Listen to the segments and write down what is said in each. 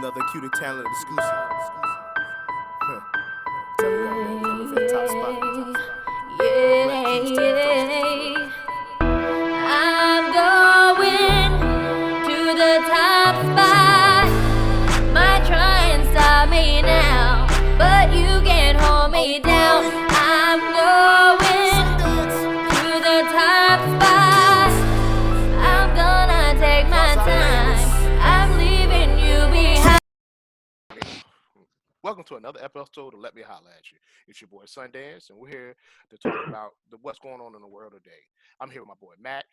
Another cute and talented exclusive. Tell me y'all, man, coming for the top spot. Black Keys taking first. I'm going to the top spot. Might try and stop me now, but you can't hold me down. I'm going to the top spot. I'm gonna take my time. I'm leaving you behind. Welcome to another episode of Let Me Holla at You. It's your boy Sundance, and we're here to talk about what's going on in the world today. I'm here with my boy Mac,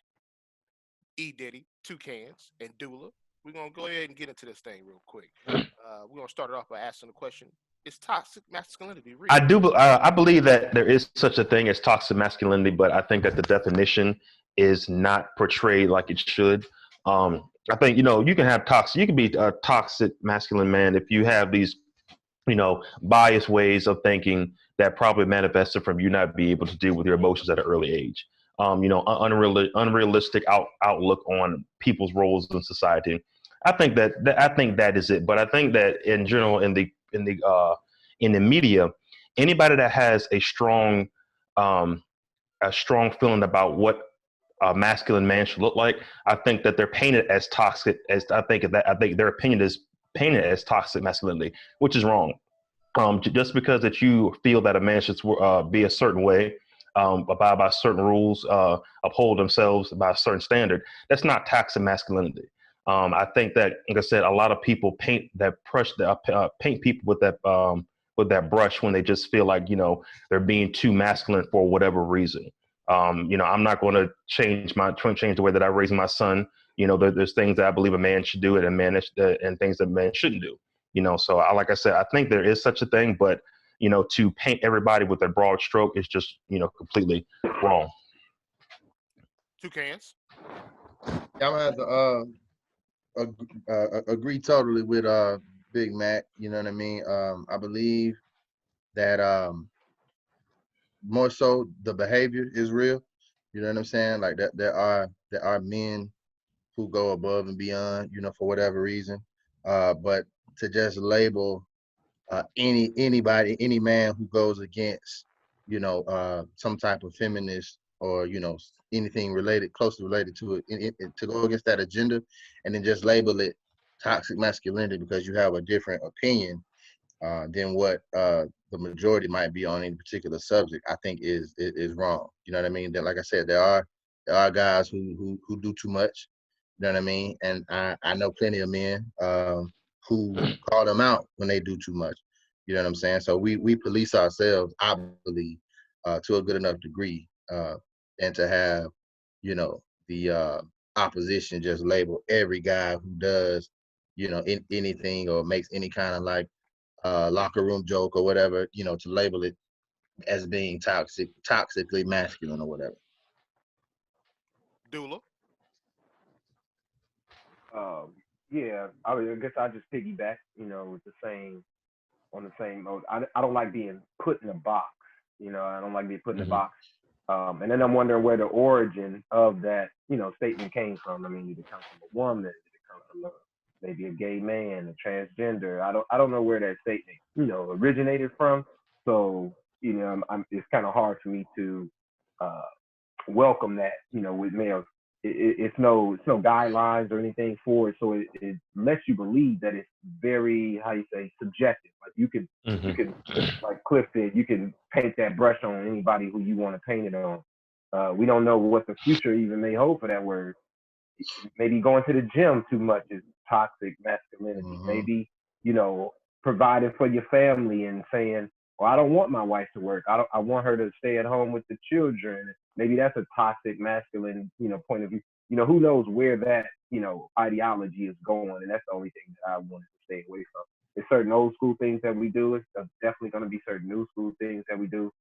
E Diddy, Toucans, and Dula. We're gonna go ahead and get into this thing real quick. We're gonna start it off by asking the question: is toxic masculinity real? I believe that there is such a thing as toxic masculinity, but I think that the definition is not portrayed like it should. I think you can have toxic. You can be a toxic masculine man if you have these biased ways of thinking that probably manifested from you not being able to deal with your emotions at an early age. Unrealistic outlook on people's roles in society. I think that is it. But I think that in general, in the media, anybody that has a strong feeling about what a masculine man should look like, I think that they're painted as toxic. I think their opinion is painted as toxic masculinity, which is wrong. Just because that you feel that a man should be a certain way, abide by certain rules, uphold themselves by a certain standard, that's not toxic masculinity. I think that, like I said, a lot of people paint people with that brush when they just feel like they're being too masculine for whatever reason. I'm not going to change the way that I raise my son. There's things that I believe a man should do and things that a man shouldn't do. So like I said, I think there is such a thing, but to paint everybody with a broad stroke is just completely wrong. Toucans. I'm gonna have to agree totally with Big Mac. You know what I mean? I believe that more so the behavior is real. You know what I'm saying? Like that there are men who go above and beyond, for whatever reason. But to just label any man who goes against, some type of feminist or anything closely related to it, to go against that agenda, and then just label it toxic masculinity because you have a different opinion than what the majority might be on any particular subject, I think is wrong. You know what I mean? That, like I said, there are guys who do too much. You know what I mean? And I know plenty of men who call them out when they do too much. You know what I'm saying? So we police ourselves, I believe, to a good enough degree, and to have, the opposition just label every guy who does, anything or makes any kind of like locker room joke or whatever, to label it as being toxically masculine or whatever. Dula. Yeah, I guess I just piggyback, with on the same mode. I don't like being put in a box, I don't like being put in a box. And then I'm wondering where the origin of that, statement came from. I mean, did it come from a woman? Did it come from maybe a gay man, a transgender? I don't know where that statement, originated from. So, it's kind of hard for me to welcome that, with males. It's no guidelines or anything for it, so it lets you believe that it's very, how you say, subjective. Like you can, like Cliff said, you can paint that brush on anybody who you want to paint it on. We don't know what the future even may hold for that word. Maybe going to the gym too much is toxic masculinity. Mm-hmm. Maybe providing for your family and saying, well, I don't want my wife to work. I want her to stay at home with the children. Maybe that's a toxic masculine, point of view. Who knows where that, ideology is going. And that's the only thing that I wanted to stay away from. There's certain old school things that we do. It's definitely going to be certain new school things that we do.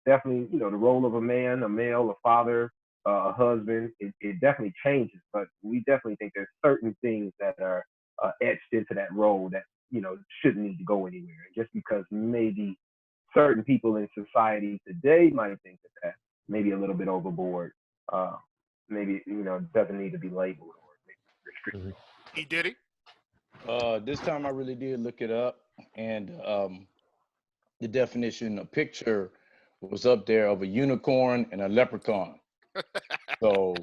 Definitely, the role of a man, a male, a father, a husband, it definitely changes. But we definitely think there's certain things that are etched into that role that, shouldn't need to go anywhere. And just because maybe certain people in society today might think that maybe a little bit overboard, maybe, doesn't need to be labeled or restricted. E Diddy. This time I really did look it up, and the definition, a picture was up there of a unicorn and a leprechaun. So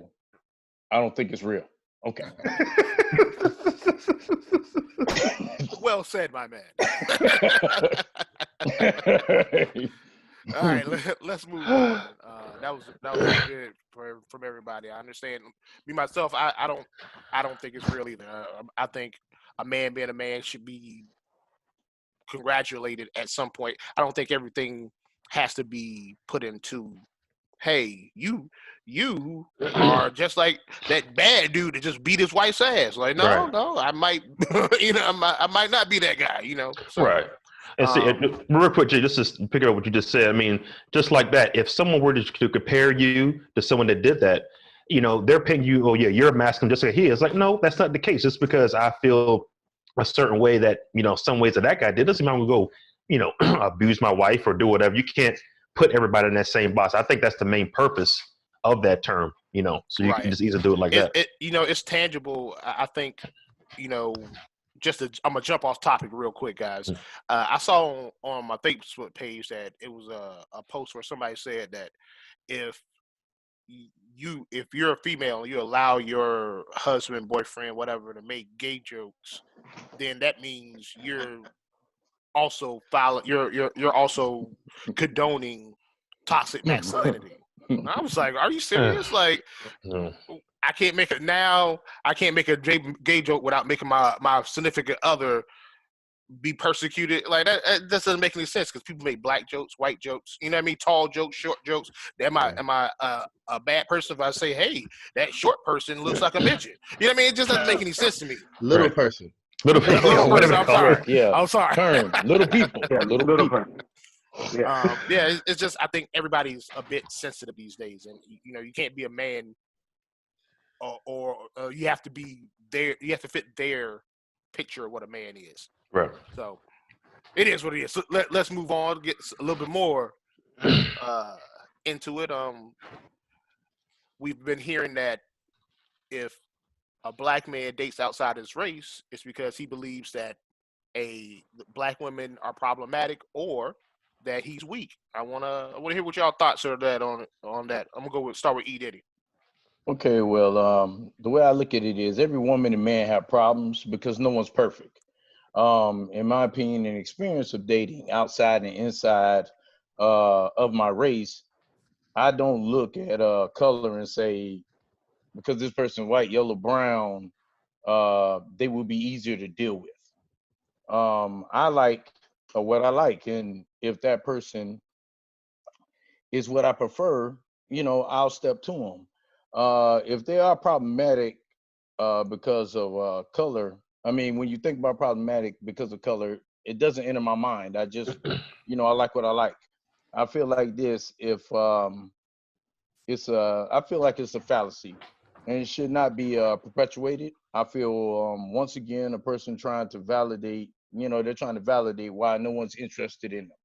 I don't think it's real. Okay. Well said, my man. All right, let's move on. That was good from everybody. I understand. Me myself, I don't think it's real either. I think a man being a man should be congratulated at some point. I don't think everything has to be put into, hey, you are just like that bad dude that just beat his wife's ass. Like, no, Right. no, I might, I might not be that guy. So Right. And see, real quick, Jay, just to pick up what you just said, I mean, just like that, if someone were to compare you to someone that did that, they're paying you, oh, yeah, you're masculine just like he is. Like, no, that's not the case. Just because I feel a certain way that, some ways that guy did, doesn't mean I'm going to go, abuse my wife or do whatever. You can't put everybody in that same box. I think that's the main purpose of that term, so you Right. can just easily do it like that. It's tangible. I think, I'm gonna jump off topic real quick, guys. I saw on my Facebook page that it was a post where somebody said that if you're a female and you allow your husband, boyfriend, whatever, to make gay jokes, then that means you're also you're also condoning toxic masculinity. I was like, are you serious? Like, No. I can't make a gay joke without making my significant other be persecuted. Like that doesn't make any sense because people make black jokes, white jokes, you know what I mean? Tall jokes, short jokes. Am I a bad person if I say, hey, that short person looks like a midget? You know what I mean? It just doesn't make any sense to me. Little Right. person. Little people. Little person, I'm sorry. Yeah. I'm sorry. Term. Little people. Yeah, Little little people. person. Yeah. It's just I think everybody's a bit sensitive these days, and you can't be a man, or you have to be there. You have to fit their picture of what a man is. Right. So it is what it is. So let's move on. Get a little bit more into it. We've been hearing that if a black man dates outside his race, it's because he believes that black women are problematic or that he's weak. I wanna hear what y'all thoughts are that on that. I'm gonna start with E Diddy. Okay, well, the way I look at it is every woman and man have problems because no one's perfect. In my opinion and experience of dating outside and inside of my race, I don't look at color and say, because this person white, yellow, brown, they will be easier to deal with. I like what I like, and if that person is what I prefer, I'll step to them. If they are problematic because of color, I mean, when you think about problematic because of color, it doesn't enter my mind. I just, I like what I like. I feel like this, if I feel like it's a fallacy and it should not be perpetuated. I feel once again, a person trying to validate, they're trying to validate why no one's interested in them.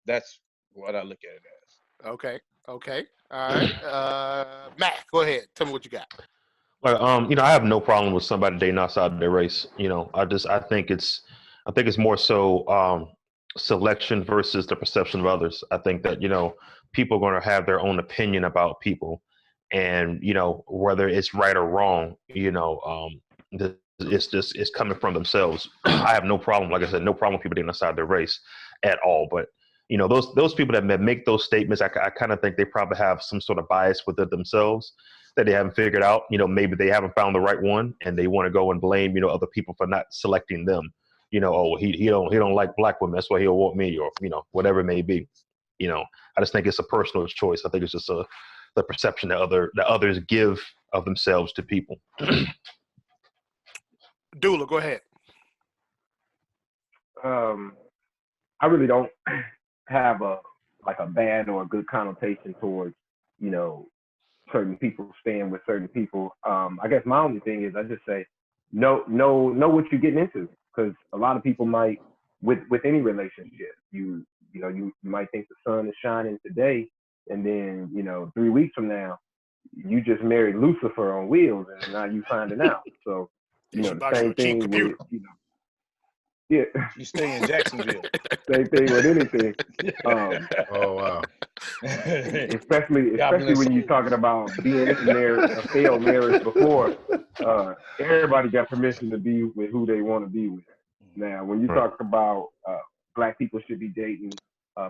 That's what I look at it as. Okay. All right. Matt, go ahead. Tell me what you got. Like, I have no problem with somebody dating outside their race. I think it's more so selection versus the perception of others. I think that people are going to have their own opinion about people, and whether it's right or wrong, it's coming from themselves. I have no problem, like I said, no problem with people dating outside their race at all. But those people that make those statements, I kind of think they probably have some sort of bias with it themselves that they haven't figured out. Maybe they haven't found the right one, and they want to go and blame other people for not selecting them. Oh, he don't like black women, that's why he'll want me, or whatever it may be. I just think it's a personal choice. I think it's just the perception that others give of themselves to people. Dula, go ahead. I really don't have a bad or a good connotation towards certain people staying with certain people. I guess my only thing is I just say know what you're getting into, because a lot of people might with any relationship you might think the sun is shining today, and then 3 weeks from now you just married Lucifer on wheels, and now you finding out. So the same thing with Yeah, You stay in Jacksonville. same thing with anything. Um, Oh wow. especially Goblin when you're souls. talking about being in a failed marriage before. Everybody got permission to be with who they want to be with. Now, when you Right. talk about black people should be dating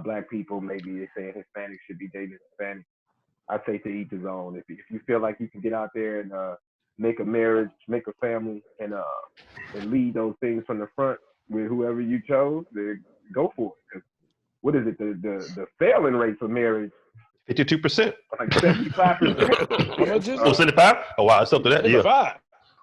black people, maybe they say Hispanics should be dating Hispanics. I say to each his own. If you feel like you can get out there and make a marriage, make a family, and lead those things from the front with whoever you chose, then go for it. 'Cause what is it? The failing rate for marriage 52%. like 75%. How much is Oh, it? 75? Oh, wow. It's up to that. Yeah. 75.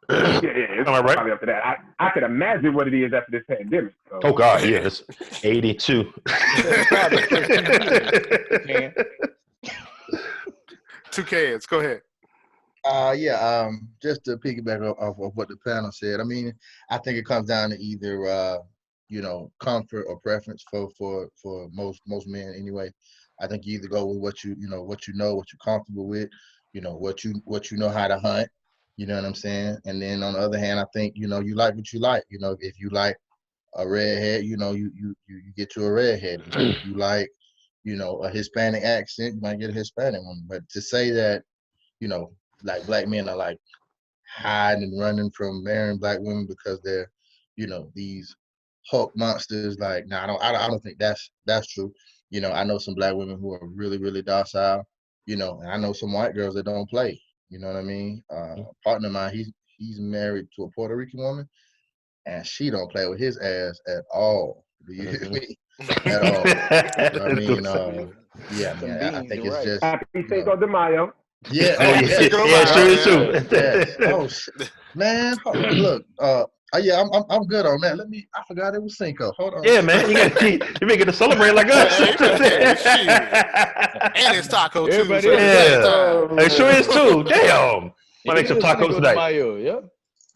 Yeah, it's Am I right? probably up to that. I could imagine what it is after this pandemic. So. Oh, God. Yeah. It's 82. 75 is 13 years. Two cans. Go ahead. Yeah. Just to piggyback off of what the panel said. I mean, I think it comes down to either comfort or preference for most men anyway. I think you either go with what you know, what you're comfortable with, what you know how to hunt. You know what I'm saying? And then on the other hand, I think you like what you like. If you like a redhead, you get you a redhead. If you like, a Hispanic accent, you might get a Hispanic one. But to say that, like black men are like hiding and running from marrying black women because they're, these Hulk monsters. Like, no, I don't think that's true. I know some black women who are really, really docile. And I know some white girls that don't play. You know what I mean? Partner of mine, he's married to a Puerto Rican woman, and she don't play with his ass at all. Do you hear me? At all. You know what I mean? Yeah, Some man. I beans, think you're it's right. just, Happy Cinco de Mayo. yeah, Oh, yeah. yes, Yeah, sure is too. yes. Oh, man. Look, yeah, I'm good on that. I forgot it was Cinco. Hold on. Yeah, man. You make it to celebrate like us. Hey, shit. And it's Taco Tuesday. Everybody at the else. same Yeah. time. It sure is too. Damn. Might make It some is tacos Cinco de tonight. Mayo, yeah. Yep.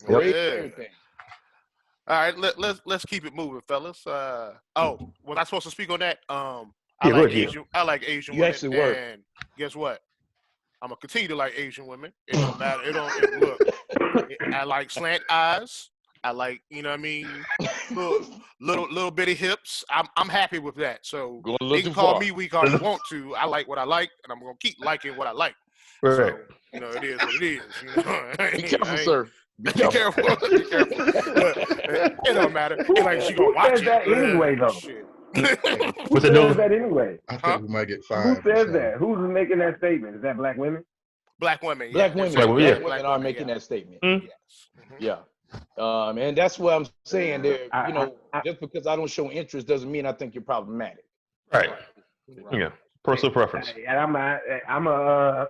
Parade, Yeah. everything. All right, let's keep it moving, fellas. Was I supposed to speak on that? I Yeah, like good, yeah. Asian. I like Asian You women, actually were. and guess what? I'm gonna continue to like Asian women. It don't matter. Look. I like slant eyes. I like, you know what I mean, little bitty hips. I'm happy with that. So Going a they little can too call far. me weak all they want to. I like what I like, and I'm gonna keep liking what I like. Right. So it is what it is. Be careful, sir. Be Be careful. careful. Be careful. But it don't matter. Ain't like she gonna Who watch says it. that anyway, though? Shit. Who What's it says doing? that anyway? I Huh? think we might get Who fined for says something. that? Who's making that statement? Is that black women? Black women, yeah. Black They're women, saying Black women, black yeah. women are making that statement. Mm. Yes. Mhm. Yeah. And that's what I'm saying there. I- Just because I don't show interest doesn't mean I think you're problematic. Right. Right. Yeah. Personal preference. And I'm gonna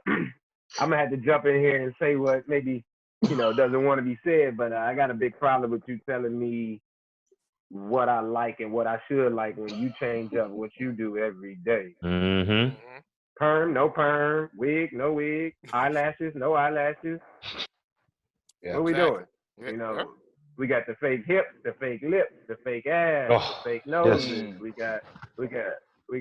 have to jump in here and say what maybe doesn't want to be said, but I got a big problem with you telling me what I like and what I should like when you change up what you do every day. Mm-hmm. Mhm. Perm, no perm, wig, no wig, eyelashes, no eyelashes. Yeah. What are we Exactly. doing? Yeah. We got the fake hips, the fake lips, the fake ass, Oh, the fake noses. yes. We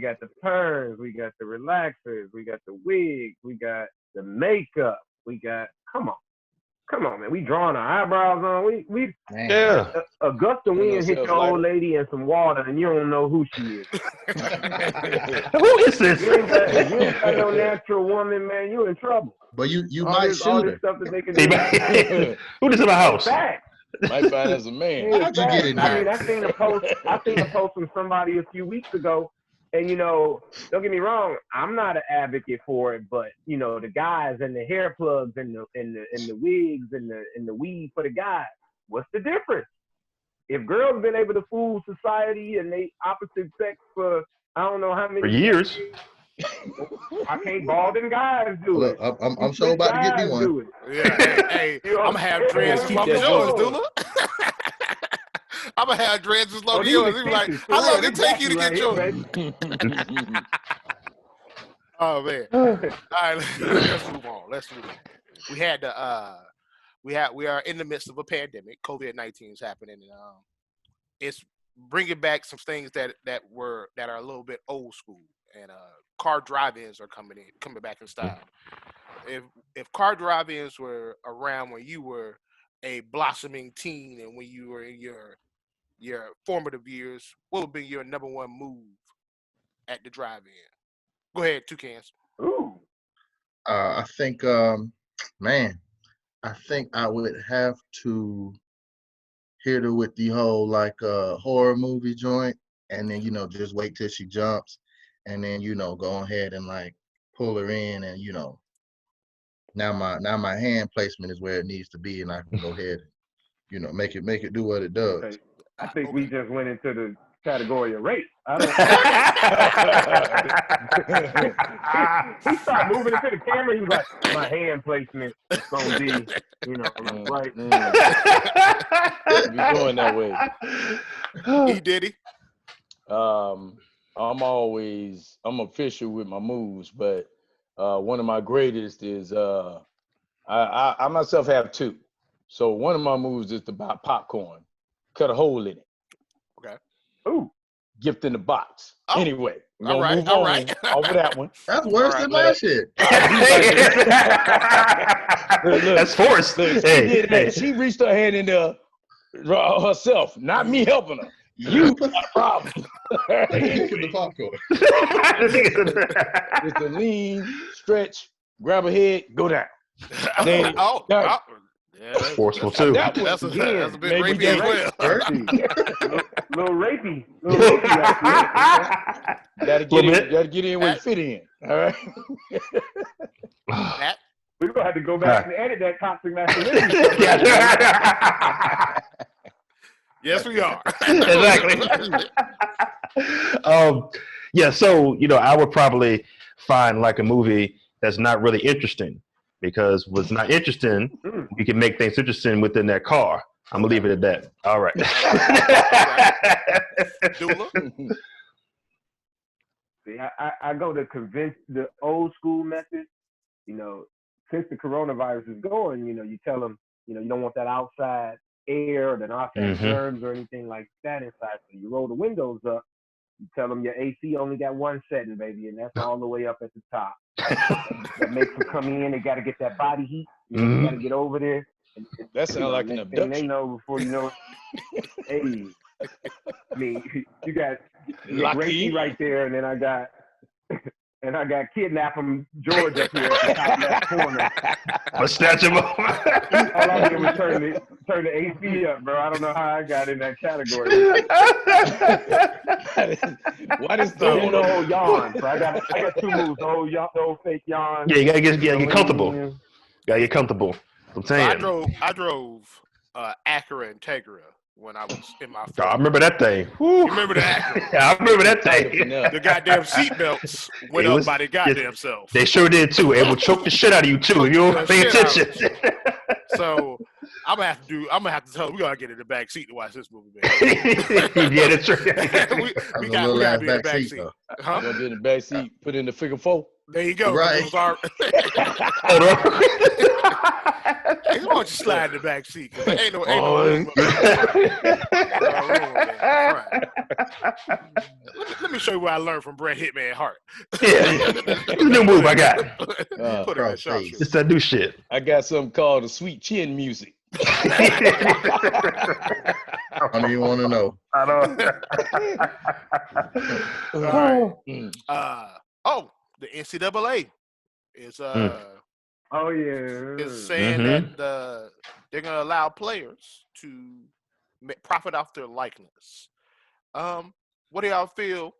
got the perms, we got the relaxers, we got the wigs, we got the makeup, we got come on, man. We drawing our eyebrows on. We Man. Yeah. Augusta Win hit your old lady in some water and you don't know who she is. Who is this? If you ain't got no natural woman, man, you in trouble. But you all might this shoot her. stuff that they can do. Who this in the house? Fact. Might find as a man. Yeah, How'd you get in I here? mean, I seen a post from somebody a few weeks ago, and don't get me wrong, I'm not an advocate for it, but the guys and the hair plugs and the wigs and the weed for the guys, what's the difference? If girls been able to fool society and they opposite sex for I don't know how many For years. I can't balding guys do Look, it. I'm so about to get me Guys one. do it. Yeah, hey, I'm gonna have dreads as Keep long that as yours, going. Dula. I'm gonna have dreads as long as these yours. He was like, extensions, how for long real, it this take you to got get you yours? right here, Oh man. All right, let's move on. We had we are in the midst of a pandemic. COVID-19 is happening, and it's bringing back some things that are a little bit old school, and car drive-ins are coming back in style. If car drive-ins were around when you were a blossoming teen and when you were in your your formative years, what would be your number one move at the drive-in? Go ahead, two cans. Ooh. I think, man, I think I would have to hit her with the whole like horror movie joint, and then just wait till she jumps, and then go ahead and like pull her in, and now my hand placement is where it needs to be, and I can go ahead and make it do what it does. Okay. I think we just went into the category of rape. I don't. He started moving into the camera. He was like, "My hand placement is gonna be, like, right." You're going that way. E Diddy. I'm official with my moves, but one of my greatest is I myself have two. So one of my moves is to buy popcorn, cut a hole in it. Okay. Ooh. Gift in the box. Oh. Anyway, we're All gonna right, move all on right. off of that one. That's worse than my shit. Look, That's forced. Look, she did that. She reached her hand in there herself, not me helping her. You got a problem. The popcorn. It's a lean, stretch, grab a head, go down. Then, Yeah, Forceful too. That's a bit rapey as well. Little rapey. Gotta get in where you fit in. All right. Matt? We're gonna have to go back and edit that toxic masculinity. Yes, we are. Exactly. Yeah, so I would probably find like a movie that's not really interesting, because what's not interesting, we can make things interesting within that car. I'm gonna leave it at that. All right. Dula? See, I go to convince the old school method. Since the coronavirus is going, you tell them, you don't want that outside air or the outside germs or anything like that inside. So you roll the windows up. You tell them your AC only got one setting, baby, and that's all the way up at the top. That makes them come in. They got to get that body heat. You got to get over there. That sounds like an abduction. They know before you know it. Hey, I mean, you got Gracie right there, and then I got Kidnap from George up here at the top left corner. Let's snatch him up. All I did was turn the AC up, bro. I don't know how I got in that category. What is the old yawn? So I got two moves. The old fake yawn. Yeah, you gotta get comfortable. Gotta get comfortable. I'm saying. So I drove Acura Integra when I was in my. I remember that thing. You remember that? I remember that thing. The goddamn seatbelts went up by their goddamn self. They sure did too. It will choke the shit out of you too if you don't pay attention. So I'm gonna have to tell them we gotta get in the back seat to watch this movie, man. Yeah, that's right. we gotta be in the back seat. Huh? Gonna be in the back seat. Put in the figure four. There you go. Right. Hold on. Hey, why don't you slide in the back seat? Ain't no room. Let me show you what I learned from Bret Hitman Hart. Yeah. New move I got. Put it in shot. It's that new shit. I got something called the sweet chin music. I don't even want to know. I don't. The NCAA is Oh yeah. is saying that they're gonna allow players to profit off their likeness. What do y'all feel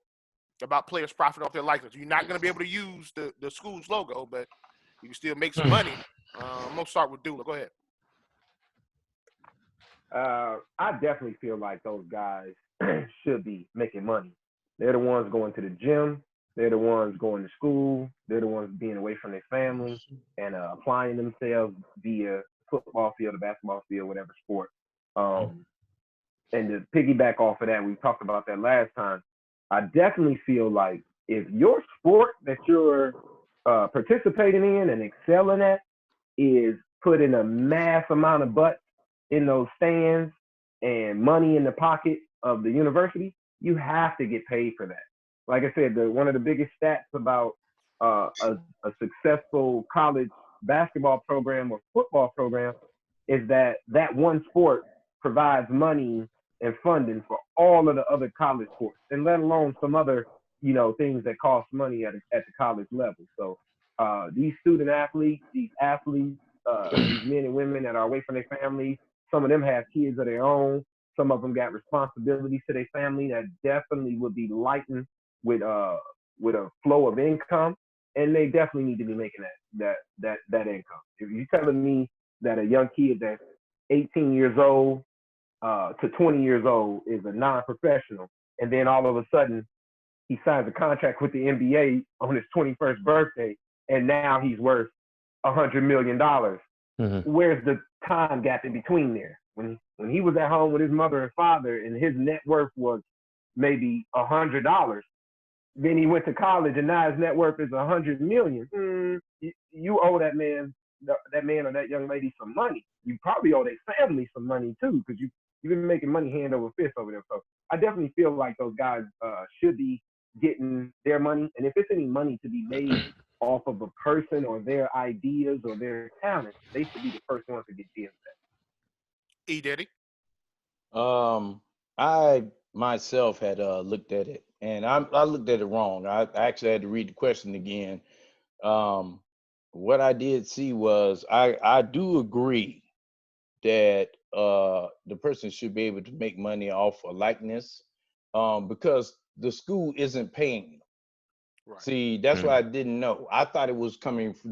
about players profiting off their likeness? You're not gonna be able to use the school's logo, but you can still make some money. I'm gonna start with Dula. Go ahead. I definitely feel like those guys should be making money. They're the ones going to the gym. They're the ones going to school. They're the ones being away from their family and applying themselves via football field, or basketball field, whatever sport. And to piggyback off of that, we talked about that last time. I definitely feel like if your sport that you're participating in and excelling at is putting a mass amount of butts in those stands and money in the pocket of the university, you have to get paid for that. Like I said, one of the biggest stats about a successful college basketball program or football program is that one sport provides money and funding for all of the other college sports, and let alone some other, things that cost money at the college level. So these student athletes, these men and women that are away from their families, some of them have kids of their own. Some of them got responsibilities to their family that definitely would be lightened with a flow of income, and they definitely need to be making that income. If you're telling me that a young kid that's 18 years old to 20 years old is a non-professional, and then all of a sudden he signs a contract with the NBA on his 21st birthday, and now he's worth $100 million. Where's the time gap in between there? When he was at home with his mother and father, and his net worth was maybe $100, then he went to college, and now his net worth is $100 million. You owe that man or that young lady some money. You probably owe their family some money too, because you've been making money hand over fist over there. So I definitely feel like those guys should be getting their money, and if it's any money to be made off of a person or their ideas or their talents, they should be the first ones to get deals with that. E. Diddy? I myself had looked at it, and I looked at it wrong. I actually had to read the question again. What I did see was I do agree that the person should be able to make money off a likeness, because the school isn't paying them. Right. See, that's what I didn't know. I thought the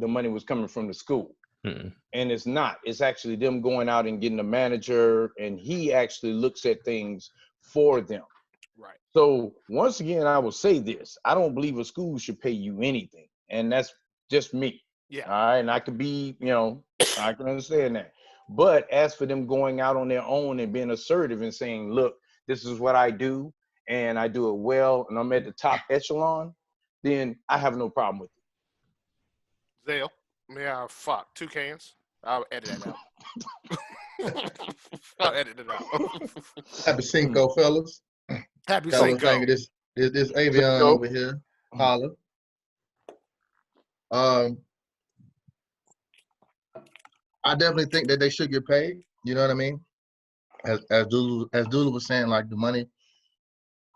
money was coming from the school. And it's not. It's actually them going out and getting a manager, and he actually looks at things for them. Right. So once again, I will say this: I don't believe a school should pay you anything, and that's just me. Yeah. All right, and I could be, I can understand that. But as for them going out on their own and being assertive and saying, "Look, this is what I do, and I do it well, and I'm at the top echelon," then I have no problem with it. Zale? Yeah, fuck. 2 cans. I'll edit that out. I'll edit it out. Happy Cinco, fellas. Happy Fellas, Cinco. thank you. This Avion over here. Holla. I definitely think that they should get paid. You know what I mean? As Dula was saying, like the money,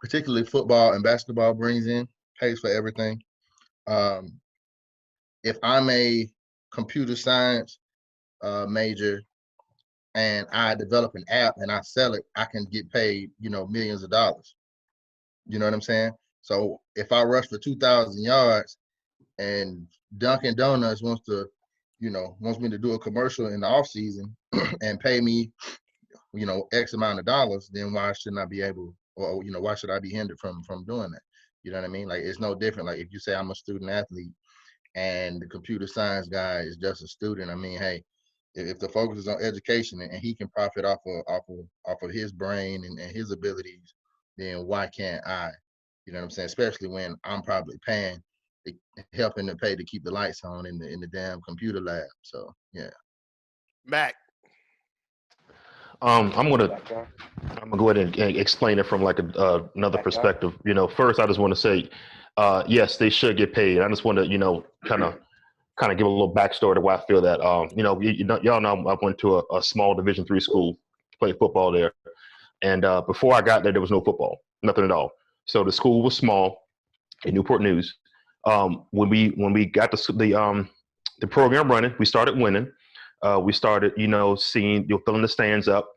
particularly football and basketball brings in, pays for everything. If I'm a computer science major and I develop an app and I sell it, I can get paid, millions of dollars. You know what I'm saying? So if I rush for 2,000 yards and Dunkin' Donuts wants me to do a commercial in the off season and pay me, X amount of dollars, then why shouldn't I be able, or why should I be hindered from doing that? You know what I mean? Like, it's no different. Like, if you say I'm a student athlete and the computer science guy is just a student, I mean, hey, if the focus is on education and he can profit off of his brain and his abilities, then why can't I? You know what I'm saying? Especially when I'm probably helping to pay to keep the lights on in the damn computer lab. So yeah. Mac. I'm gonna go ahead and explain it from like another perspective. First I just want to say, yes, they should get paid. I just want to, kind of give a little backstory to why I feel that. Y'all know I went to a small Division III school, played football there, and before I got there was no football, nothing at all. So the school was small in Newport News. When we got the program running, we started winning. We started, seeing, filling the stands up.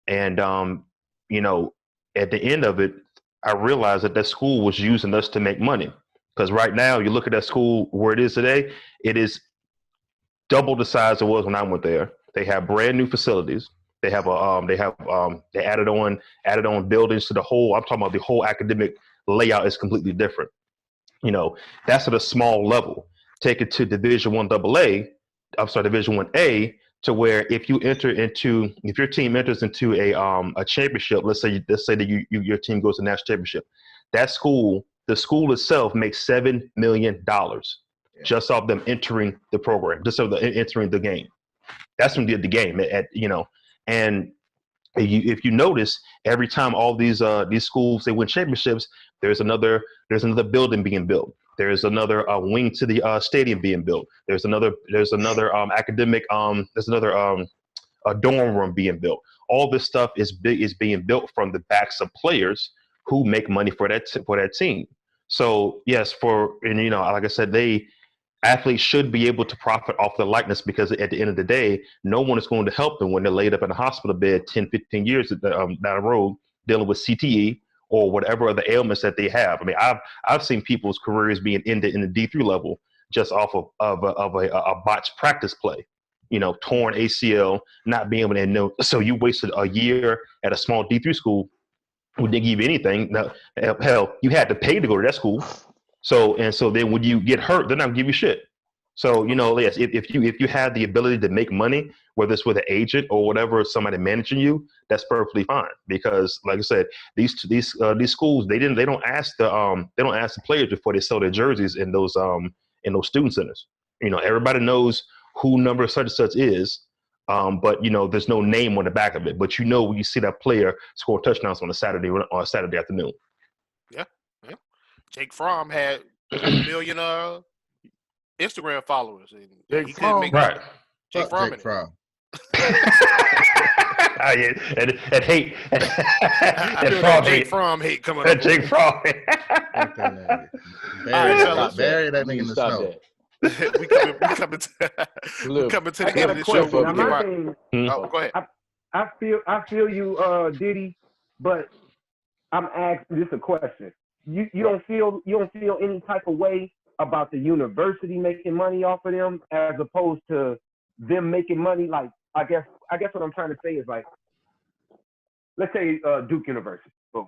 And, at the end of it, I realized that school was using us to make money. Because right now, you look at that school where it is today, it is double the size it was when I went there. They have brand new facilities. They have they added on buildings to the whole. I'm talking about the whole academic layout is completely different. That's at a small level. Take it to Division Division I to where if your team enters into a championship, let's say that your team goes to national championship, the school itself makes $7 million just off them entering the program, just off entering the game. That's when the game and if you notice, every time all these schools they win championships, there's another building being built. There's another wing to the stadium being built. There's another academic. There's another a dorm room being built. all this stuff is being built from the backs of players who make money for that team. So yes, and like I said, athletes should be able to profit off the likeness, because at the end of the day, no one is going to help them when they're laid up in a hospital bed 10, 15 years down the road dealing with CTE or whatever other ailments that they have. I mean, I've seen people's careers being ended in the D3 level just off of a botched practice play. Torn ACL, not being able to know. So you wasted a year at a small D3 school who didn't give you anything. Now, hell, you had to pay to go to that school. So then when you get hurt, they're not gonna give you shit. So yes, if you have the ability to make money, whether it's with an agent or whatever, somebody managing you, that's perfectly fine. Because like I said, these schools, they don't ask the players before they sell their jerseys in those student centers. Everybody knows who number such and such is, but there's no name on the back of it. But when you see that player score touchdowns on a Saturday afternoon. Yeah. Jake Fromm had 1 million Instagram followers, and he couldn't make right. Jake Fromm. Yeah, and hate and Fromm Jake Fromm hate coming up. Jake Fromm. Bury that nigga in the snow. we coming to the end of the show. Go ahead. I feel you, Diddy, but I'm asking this a question. You don't feel any type of way about the university making money off of them as opposed to them making money? Like, I guess what I'm trying to say is, like, let's say Duke University. Boom.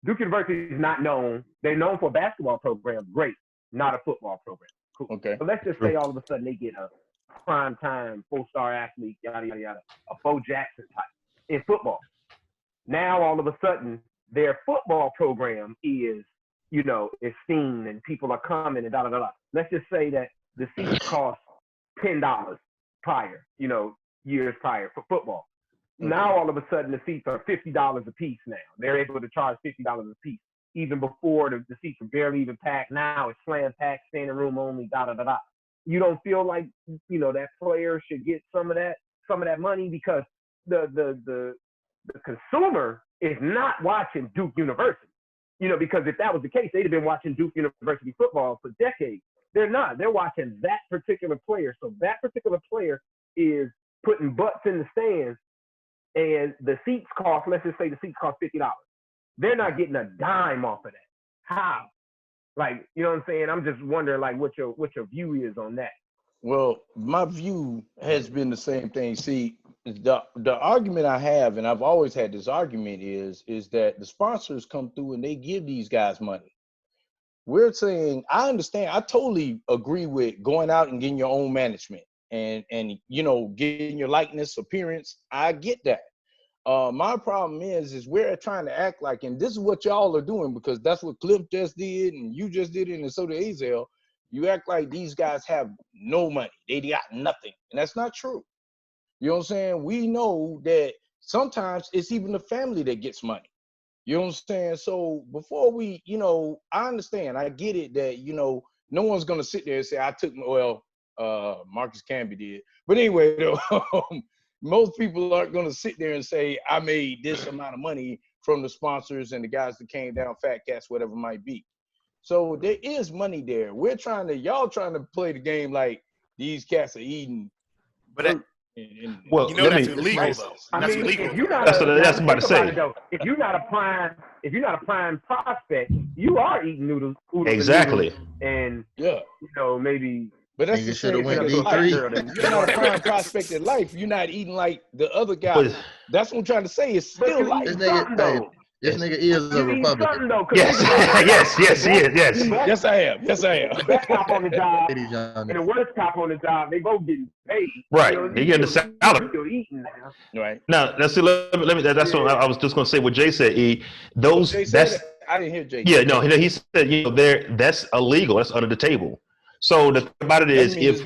Duke University is not known. They're known for a basketball program, great, not a football program. Cool. Okay. So let's just say all of a sudden they get a prime time 4-star athlete, yada yada yada, a Bo Jackson type in football. Now all of a sudden their football program is seen and people are coming and da da da. Let's just say that the seats cost $10 prior, years prior for football. Mm-hmm. Now all of a sudden the seats are $50 a piece. Now they're able to charge $50 a piece. Even before the seats are barely even packed. Now it's slam packed, standing room only, da da da da. You don't feel like that player should get some of that money, because the consumer is not watching Duke University. Because if that was the case, they'd have been watching Duke University football for decades. They're not. They're watching that particular player. So that particular player is putting butts in the stands, and the seats cost, let's just say the seats cost $50. They're not getting a dime off of that. How? Like, you know what I'm saying? I'm just wondering, like, what your view is on that. Well, my view has been the same thing. See, the argument I have, and I've always had this argument, is that the sponsors come through and they give these guys money. We're saying, I understand, I totally agree with going out and getting your own management and getting your likeness, appearance. I get that. My problem is we're trying to act like, and this is what y'all are doing, because that's what Cliff just did, and you just did it, and so did Azel. You act like these guys have no money. They got nothing. And that's not true. You know what I'm saying? We know that sometimes it's even the family that gets money. You know what I'm saying? So before we, I understand, I get it that, no one's going to sit there and say, Marcus Camby did. But anyway, though, most people aren't going to sit there and say, I made this amount of money from the sponsors and the guys that came down, Fat Cats, whatever it might be. So there is money there. Y'all trying to play the game like these cats are eating. But well, that's illegal though. That's illegal. That's what I'm about to say. If you're not a prime prospect, you are eating noodles. Exactly. And maybe. But that's the same thing as life. You're not a prime prospect in life. You're not eating like the other guys. That's what I'm trying to say. It's still life. This nigga is a Republican. Yes, yes, he is. Yes. Yes, I am. The best cop on the job and the worst cop on the job, they both getting paid. Right. They getting the salary. You're eating now. Right. Now, let me. That's what I was just going to say. What Jay said. I didn't hear Jay. Yeah, no. He said, that's illegal. That's under the table. So the thing about it is, it's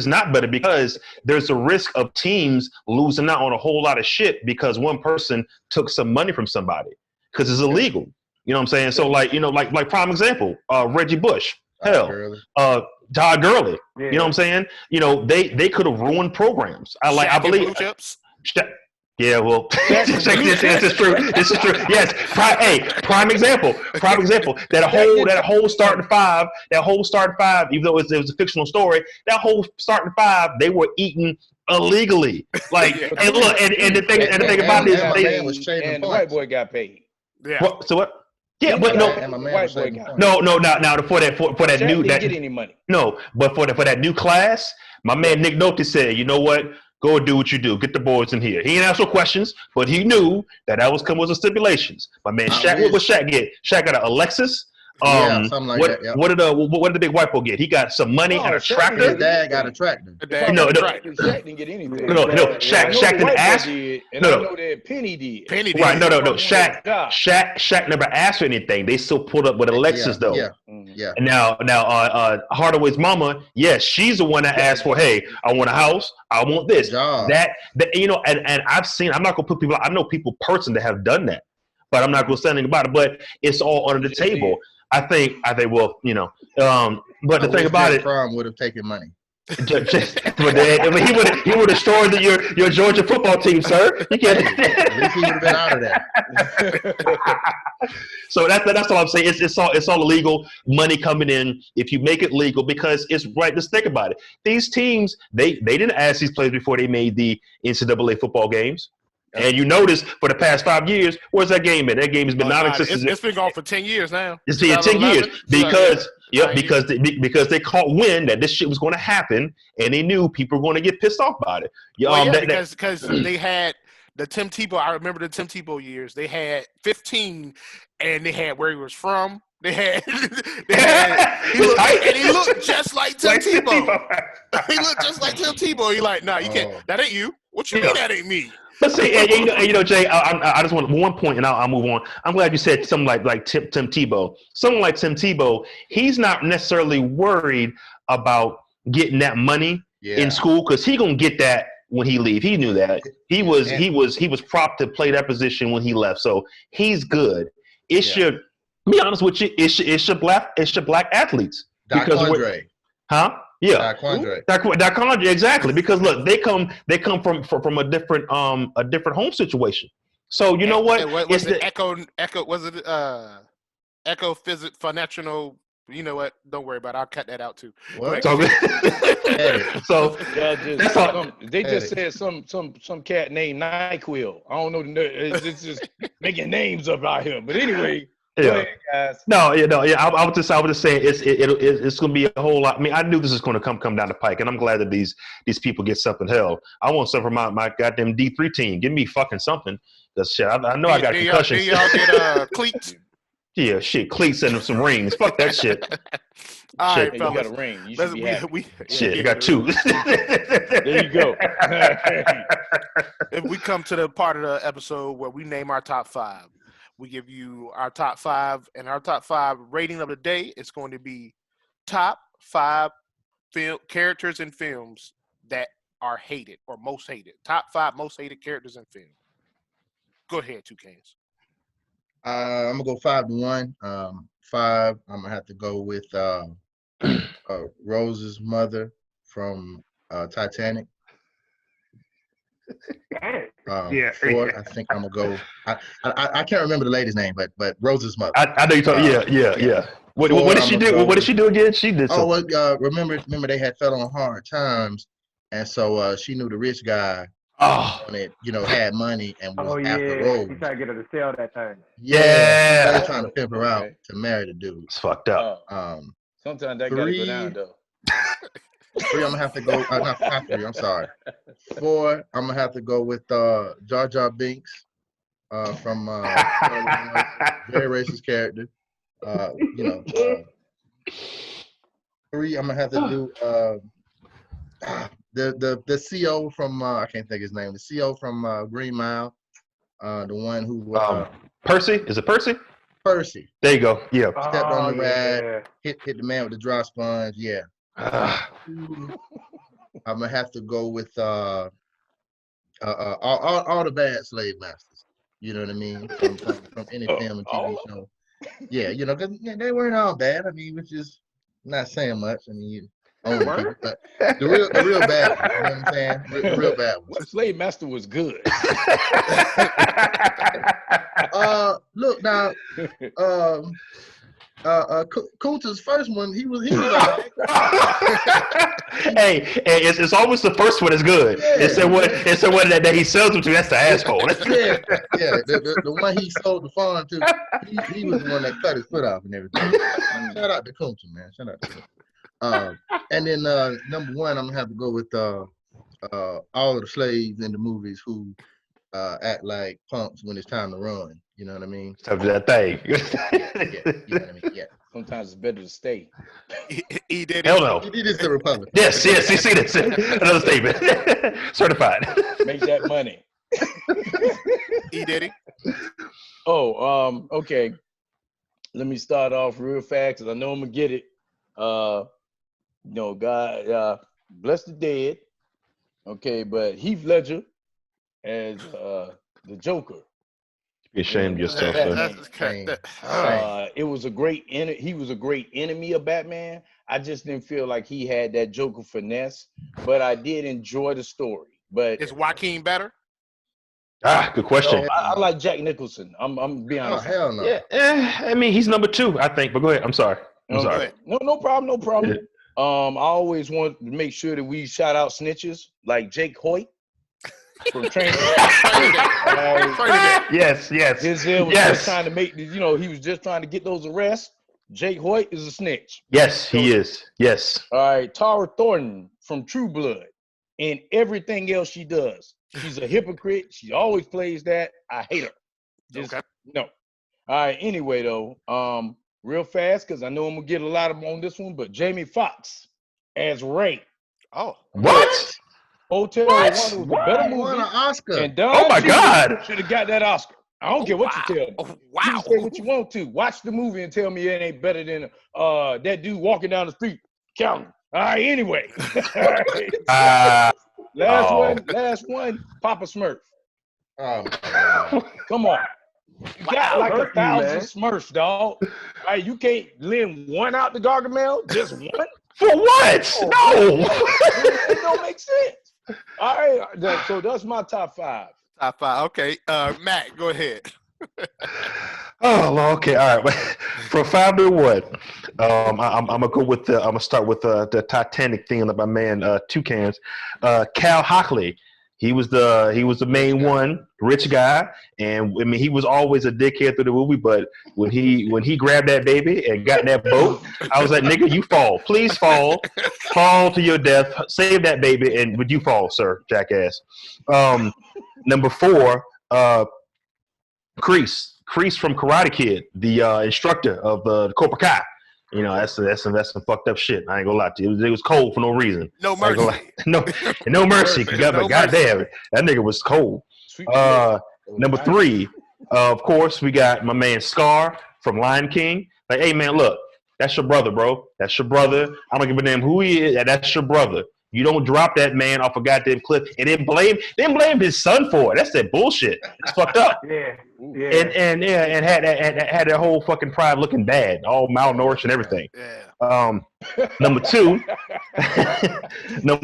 not better, because there's a risk of teams losing out on a whole lot of shit because one person took some money from somebody, because it's illegal. You know what I'm saying? So like prime example, Reggie Bush, Todd Gurley. Yeah. You know what I'm saying? They could have ruined programs. I believe. Yeah, well, this is true. This is true. Yes, prime example. That whole starting five. Even though it was a fictional story, that whole starting five, they were eating illegally. Like, and look, and the thing about it is, my man was shaving and the points. white boy got paid. Yeah. What? So what? Yeah, but no, And my man white was boy shaving got points. no. Now for that Shaq new didn't get any money. no, but for that new class, my man Nick Nolte said, you know what? Go and do what you do. Get the boys in here. He didn't ask no questions, but he knew that was coming with the stipulations. My man Shaq, what Shaq get? Shaq got an Alexis. Something like that. Yep. What did the big white boy get? He got some money and a tractor. His dad got a tractor. Shaq didn't get anything. No. Shaq didn't ask. I know that Penny did. Right? No. Shaq never asked for anything. They still pulled up with Alexis though. Yeah. And now, Hardaway's mama, yes, she's the one that asked for, hey, I want a house, I want this, that and I've seen. I'm not gonna put people. I know people personally that have done that, but I'm not gonna say anything about it. But it's all under the table. I think well, but the thing about it, Prom would have taken money. But he would have destroyed your Georgia football team, sir. You can't. At least he would have been out of there. So that's all I'm saying. It's all illegal money coming in. If you make it legal, because it's right. Just think about it. These teams they didn't ask these players before they made the NCAA football games. And you notice for the past 5 years, where's that game at? That game has been non-existent. It's been gone for 10 years now. It's been 10 years because they caught wind that this shit was going to happen, and they knew people were going to get pissed off about it. Because they had the Tim Tebow. I remember the Tim Tebow years. They had 15, and they had where he was from. He looked just like Tim Tebow. He looked just like Tim Tebow. He like, nah, you can't. That ain't you. What you mean that ain't me? But see, Jay, I just want one point, and I'll move on. I'm glad you said something like Tim Tebow. Someone like Tim Tebow, he's not necessarily worried about getting that money in school because he gonna get that when he leave. He knew that. He was propped to play that position when he left, so he's good. It's your, be honest with you, it's your black athletes. Huh? Yeah, Daquandre, exactly. Because look, they come from a different home situation. So you know what? Was it Echo? Was it Echo Physic Financial? You know what? Don't worry about it. I'll cut that out too. What? So that's all. They just said some cat named NyQuil. I don't know. It's just making names up out here. But anyway. Yeah. Go ahead, guys. I was just saying it's going to be a whole lot. I mean, I knew this was going to come down the pike, and I'm glad that these people get something. Hell, I want something from my goddamn D3 team. Give me fucking something. Because shit, I know I got concussions. Do y'all get cleats? Yeah, shit, cleats and some rings. Fuck that shit. All right, you fellas. got a ring. You should be happy. Shit, you got two. There you go. If we come to the part of the episode where we name our top 5. We give you our top 5, and our top 5 rating of the day is going to be top 5 characters in films that are hated or most hated. Top 5 most hated characters in film. Go ahead, Toucans. I'm gonna go 5-1. 5. I'm gonna have to go with Rose's mother from Titanic. 4, I think I'm gonna go. I can't remember the lady's name, but Rose's mother. I know you talking. Yeah. What did she do? What did she do again? She did something. Remember they had fell on hard times, and so she knew the rich guy. Wanted, had money and was after Rose. He tried to get her to sell that thing. Yeah. They were trying to pimp her out to marry the dude. It's fucked up. Sometimes that gotta go down though. 3, I'm gonna have to go. Not 3. I'm sorry. 4, I'm gonna have to go with Jar Jar Binks from very racist character. 3, I'm gonna have to do the CO from I can't think his name. The CO from Green Mile, the one who Percy. Is it Percy? Percy. There you go. Yeah. Stepped on the rag, hit the man with the dry sponge. Yeah. I'm gonna have to go with all the bad slave masters. You know what I mean? From any film and TV show. Yeah, because they weren't all bad. I mean, which is not saying much. I mean, Only people, the real bad one. You know what I'm saying? The real bad one. The Slave Master was good. Look now. Kunta's first one, he was hey, it's always the first one is good. Yeah. It's the one that he sells them to. That's the asshole. Yeah. The one he sold the farm to, he was the one that cut his foot off and everything. Shout out to Kunta, man. Shout out to Kunta. And then number one, I'm gonna have to go with all of the slaves in the movies who act like punks when it's time to run. You know what I mean? Time to that thing. Yeah, you know what I mean? Yeah. Sometimes it's better to stay. He did it. Hell no. He did this to Republic. Yes. You see this? Another statement. Certified. Make that money. He did it. Oh, okay. Let me start off real fast because I know I'm gonna get it. God, bless the dead. Okay, but Heath Ledger as the Joker. Be ashamed of yourself, sir. It was a great. He was a great enemy of Batman. I just didn't feel like he had that Joker finesse, but I did enjoy the story. But is Joaquin better? Good question. I like Jack Nicholson. I'm being honest. Oh hell no. Yeah, I mean he's number 2, I think. But go ahead. I'm sorry. No problem. I always want to make sure that we shout out snitches like Jake Hoyt from Training. Yes. Denzel was just trying to make, he was just trying to get those arrests. Jake Hoyt is a snitch. Yes, he is. Yes. All right, Tara Thornton from True Blood and everything else she does. She's a hypocrite. She always plays that. I hate her. No. All right. Anyway, though, real fast because I know I'm gonna get a lot of them on this one. But Jamie Foxx as Ray. Oh, what? Hotel Rwanda was a better movie. Won an Oscar. And oh my God! Should have got that Oscar. I don't care what you tell me. Oh, You can say what you want to. Watch the movie and tell me it ain't better than that dude walking down the street counting. All right. Anyway. Last one. Papa Smurf. Come on. You got like 1,000 Smurfs, dog. All right, you can't lend one out to Gargamel, just one? For what? No. It don't make sense. All right, so that's my top 5. Top 5. Okay, Matt, go ahead. Oh, okay, all right. From 5 to 1, I'm gonna go with I'm gonna start with the Titanic theme of my man Toucans. Cal Hockley. He was the main one, rich guy, and I mean he was always a dickhead through the movie. But when he grabbed that baby and got in that boat, I was like, nigga, you fall, please fall to your death, save that baby, and would you fall, sir, jackass? Number 4, Kreese from Karate Kid, the instructor of the Cobra Kai. You know, that's some fucked up shit. I ain't gonna lie to you. It was cold for no reason. No mercy. No mercy. But goddamn, that nigga was cold. Number 3, of course, we got my man Scar from Lion King. Like, hey man, look, that's your brother, bro. That's your brother. I don't give a damn who he is. That's your brother. You don't drop that man off a goddamn cliff and then blame his son for it. That's that bullshit. It's fucked up. Yeah. And had that whole fucking pride looking bad, all malnourished and everything. Yeah. Number 2, I'm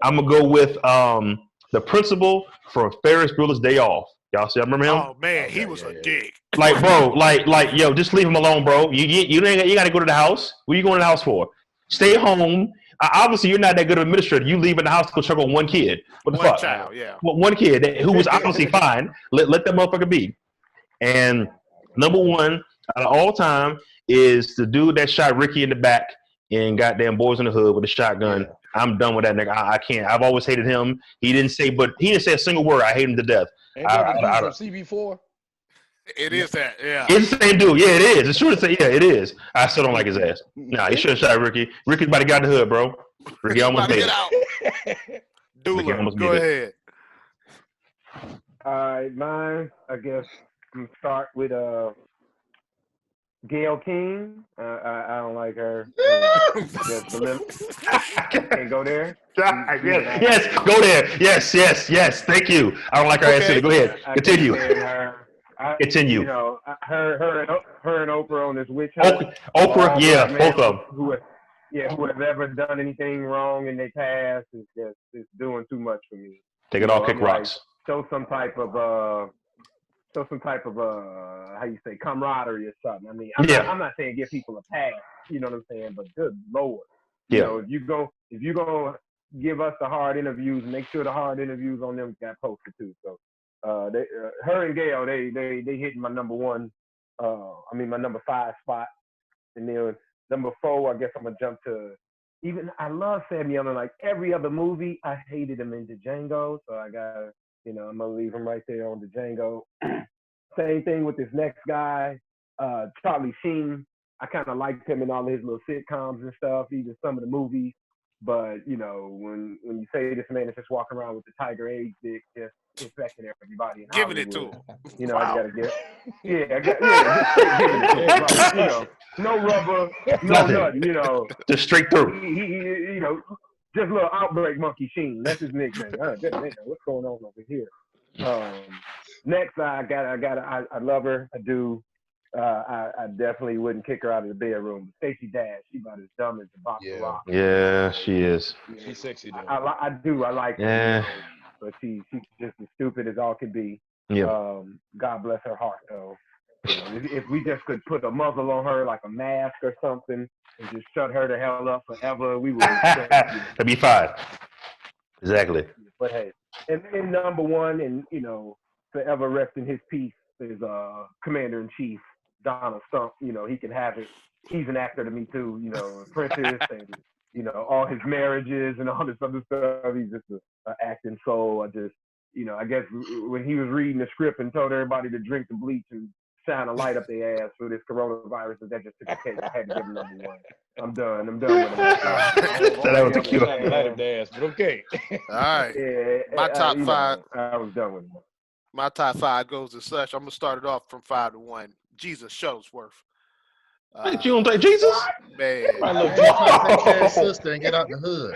gonna go with the principal from Ferris Bueller's Day Off. Y'all see? I remember him. Oh man, he was a dick. Like, bro, like, yo, just leave him alone, bro. You got to go to the house. What are you going to the house for? Stay home. Obviously, you're not that good of an administrator. You leave in the house to go check on one kid. What the fuck? Child, yeah. One kid who was obviously fine. Let that motherfucker be. And number 1 out of all time is the dude that shot Ricky in the back in goddamn Boys in the Hood with a shotgun. Yeah. I'm done with that nigga. I can't. I've always hated him. He didn't say a single word. I hate him to death. Ain't that the dude from CB4? It is that, yeah. It's the same dude. Yeah, it is. It's true to say, yeah, it is. I still don't like his ass. Nah, he should have shot Ricky. Ricky's about to get out the hood, bro. Ricky almost made it. Doula, go ahead. All right, mine, I guess I'm gonna start with Gail King. I don't like her. Can't go there. Yes, go there. Yes. Thank you. I don't like her ass either. Go ahead. Continue. Continue. You know, her and Oprah on this witch hunt. Oprah, yeah, both of them. who have ever done anything wrong in their past is just it's doing too much for me. They could all kick I'm like, rocks. show some type of how you say camaraderie or something. I mean, I'm not saying give people a pass, you know what I'm saying, but good Lord. You know, if you go give us the hard interviews, make sure the hard interviews on them got posted too. So her and Gail, they hitting my number one, my number 5 spot. And then number 4, I guess I'm gonna jump to I love Samuel in like every other movie. I hated him in the Django, so I gotta, I'm gonna leave him right there on the Django. Same thing with this next guy, Charlie Sheen. I kind of liked him in all his little sitcoms and stuff, even some of the movies. But when you say this man is just walking around with the Tiger Age dick, just infecting everybody in Giving Hollywood, it to him. I gotta get, just straight giving it to him, right? No rubber, no nothing, Just straight through. He just a little outbreak monkey Sheen. That's his nickname. What's going on over here? Next, I love her. I do. I definitely wouldn't kick her out of the bedroom. Stacey Dash, she's about as dumb as a box of rocks. Yeah, she is. She's sexy though. I do. I like her. But she's just as stupid as all can be. Yeah. God bless her heart, though. If we just could put a muzzle on her like a mask or something and just shut her the hell up forever, we would. That'd be fine. Exactly. But hey, and number 1, and forever rest in his peace is Commander-in-Chief Donald Stump. He can have it. He's an actor to me too. Apprentice and all his marriages and all this other stuff. He's just an acting soul. I just I guess when he was reading the script and told everybody to drink the bleach and shine a light up their ass for this coronavirus, that just took a cake. I had to give him number 1. I'm done with him. That was the cue. Light up their ass, but okay. All right. Yeah, My top 5. I was done with him. My top 5 goes as such. I'm gonna start it off from 5 to 1. Jesus Shuttlesworth. You don't think Jesus? Man, Take sister and get out the hood.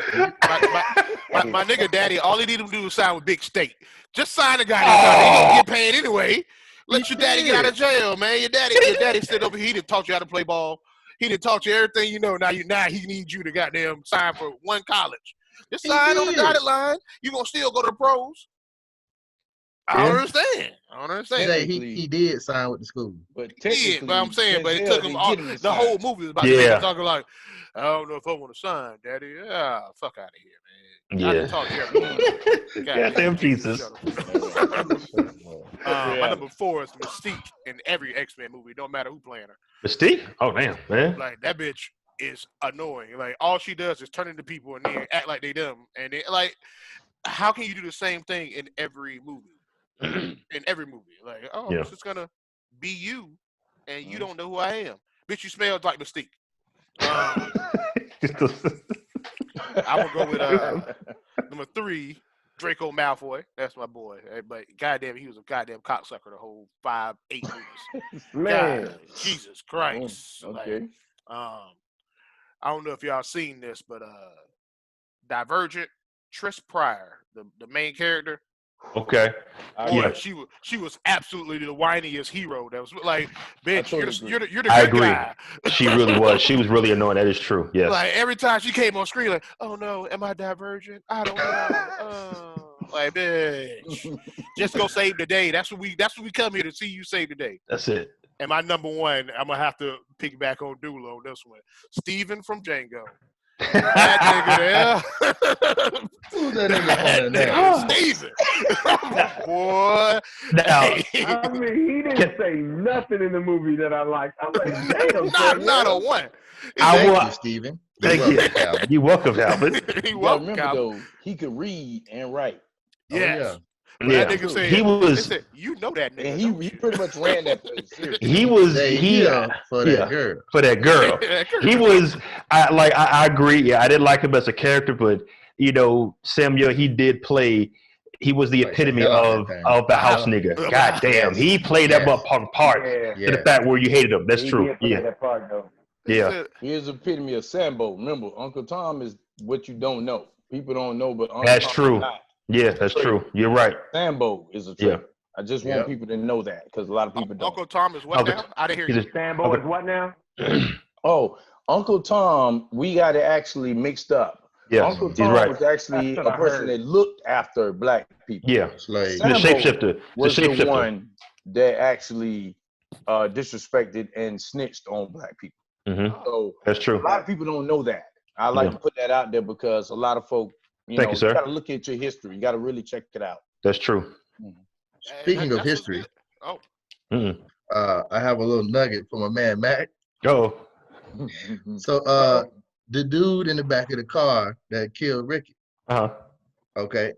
my nigga daddy, all he need him to do is sign with Big State. Just sign the goddamn contract. He gonna get paid anyway. Let your daddy get out of jail, man. Your daddy sit over here. He done taught you how to play ball. He done taught you everything you know. Now he needs you to goddamn sign for one college. Just sign on the dotted line. You gonna still go to the pros. I don't understand. He did sign with the school. But Yeah, but I'm saying, but it took him all, the whole movie was about talking like, I don't know if I want to sign, Daddy. Yeah, fuck out of here, man. Yeah. I can talk to everyone. Goddamn Jesus. My number 4 is Mystique in every X-Men movie. Don't matter who playing her. Mystique? Oh damn, man. Like that bitch is annoying. Like all she does is turn into people and then act like they them. And they, like, how can you do the same thing in every movie? In every movie, like, it's just gonna be you, and you don't know who I am. Bitch, you smell like Mystique. I would go with number 3, Draco Malfoy. That's my boy. But goddamn, he was a goddamn cocksucker the whole 5, 8 movies. Man, God, Jesus Christ. Okay. Like, I don't know if y'all seen this, but Divergent, Trish Pryor, the main character. Okay. Boy, she was absolutely the whiniest hero. That was like, bitch, you're the good I agree. guy. She really was. She was really annoying. That is true. Yes. Like every time she came on screen, like, oh no, am I divergent? I don't know. Like, bitch, just go save the day. That's what we come here to see you save the day. That's it. And my number 1, I'm gonna have to piggyback on Dula on this one. Steven from Django. That nigga there. Who's that nigga on there? Steven. Boy. Now, I mean, he didn't say nothing in the movie that I liked. I'm like, damn, not a one. Thank you, Steven. Thank you. You're welcome, Calvin. Remember though, he could read and write. Yes. Oh, That nigga said, he was. they said, you know that nigga. And he pretty much ran that place. Seriously. He was. For that girl. For that girl. He was. I agree. Yeah, I didn't like him as a character, but Samuel, he did play. He was the epitome of the house nigga. God damn, he played that part to the fact where you hated him. That's true. Yeah. That part, though. Yeah. He is the epitome of Sambo. Remember, Uncle Tom is what you don't know. People don't know, but Uncle That's Tom true. is not. Yeah, that's true. You're right. Sambo is a trick. Yeah. I just want people to know that because a lot of people don't. Uncle Tom is what now? I didn't hear you. Sambo is what now? Uncle Tom, we got it actually mixed up. Yes, Uncle he's Tom right. was actually That's what a I person heard. that looked after black people. Yeah, Slave. the Sambo shapeshifter. was the shapeshifter. one that actually disrespected and snitched on black people. Mm-hmm. So That's a true. lot of people don't know that. I like Yeah. to put that out there because a lot of folk, Thank you, sir. got to look at your history. You got to really check it out. That's true. Speaking of That's what's history, good. Oh, Mm-mm. I have a little nugget for my man Mac. Oh, So the dude in the back of the car that killed Ricky, uh-huh. okay,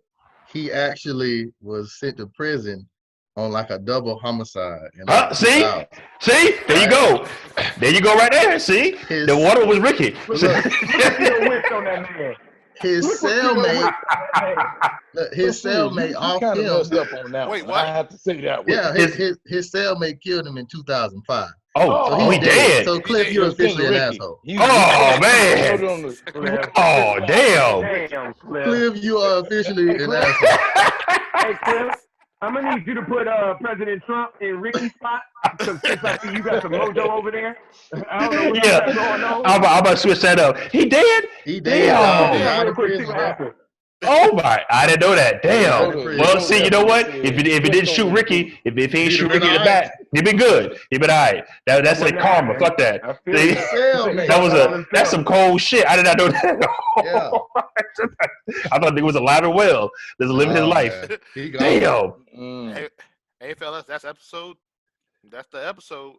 he actually was sent to prison on like a double homicide in like See? 2000. See? There you go. There you go right there. See? His- The water was Ricky. Look what you done whipped on that man. His Look what you done cellmate, whipped on that man. look, his cellmate off kind of him. messed up on that Wait, one. what? I have to say that. Yeah, With his cellmate killed him in 2005. Oh, So he he's dead. So Cliff, He you're dead. officially an Ricky. asshole. Oh, man. Cliff. Oh, damn. Damn, Cliff. Cliff, you are officially Hey, an Cliff. asshole. Hey, Cliff. I'm gonna need you to put President Trump in Ricky's spot because since I see you got some mojo over there. I don't know what you got going Yeah. on. I'm about to switch that up. He dead? He dead. Damn. He Yeah, out real of quick, see prison, what bro. happens. Oh my! I didn't know that. Damn. Well, see, you know what? If he didn't shoot Ricky, if he didn't He'd shoot have been Ricky in the all back, he'd been good. He'd been all right. That's like wouldn't karma. have Fuck that. I feel See? you. Cellmate. That was that's some cold shit. I did not know that. Yeah. I thought it was alive and well. There's living his Oh, life. man. He gone. Damn. hey, fellas, that's episode. That's the episode.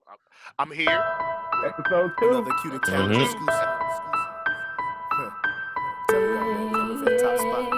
I'm here. Episode 2. Another cute Mhm. exclusive. Tell me y'all, man, I'm for the top spot.